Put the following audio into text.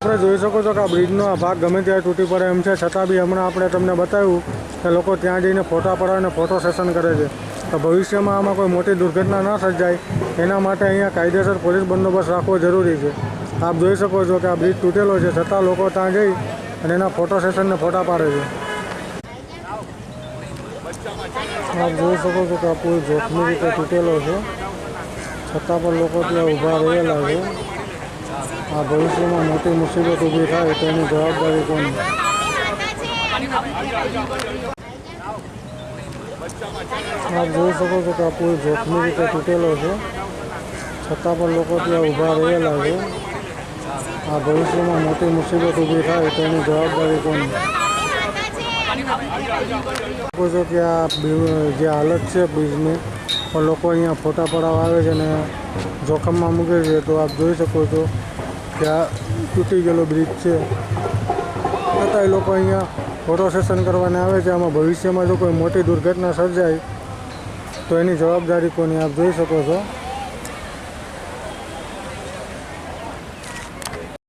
આપણે જોઈ શકો છો કે આ બ્રિજનો આ ભાગ ગમે ત્યારે તૂટી પડે એમ છે, છતાં બી હમણાં આપણે તમને બતાવ્યું કે લોકો ત્યાં જઈને ફોટા પડાવીને ફોટો સેશન કરે છે. તો ભવિષ્યમાં આમાં કોઈ મોટી દુર્ઘટના ન સર્જાય એના માટે અહીંયા કાયદેસર પોલીસ બંદોબસ્ત રાખવો જરૂરી છે. આપ જોઈ શકો છો કે આ બ્રિજ તૂટેલો છે, છતાં લોકો ત્યાં જઈ અને એના ફોટો સેશનને ફોટા પાડે છે. આપ જોઈ શકો છો કે આ પુલ જોખમી રીતે તૂટેલો છે, છતાં પણ લોકો ત્યાં ઊભા રહેલા છે. આ ભવિષ્યમાં મોટી મુસીબત ઊભી થાય તો એની જવાબદારી કોની? આપ જોઈ શકો છો કે આ પુલ જોખમી રીતે તૂટેલો છે, છતાં પણ લોકો ત્યાં ઊભા રહેલા છે. આ ભવિષ્યમાં મોટી મુસીબત ઊભી થાય તો એની જવાબદારી કોની? શકો છો કે આ જે હાલત છે બ્રિજની, પણ લોકો અહીંયા ફોટા પડાવવા આવે છે અને જોખમમાં મૂકે છે. તો આપ જોઈ શકો છો કે આ તૂટી ગયેલો બ્રિજ છે, છતાંય લોકો અહીંયા ફોટો સેશન કરવાને આવે છે. આમાં ભવિષ્યમાં જો કોઈ મોટી દુર્ઘટના સર્જાય તો એની જવાબદારી કોની? આપ જોઈ શકો છો.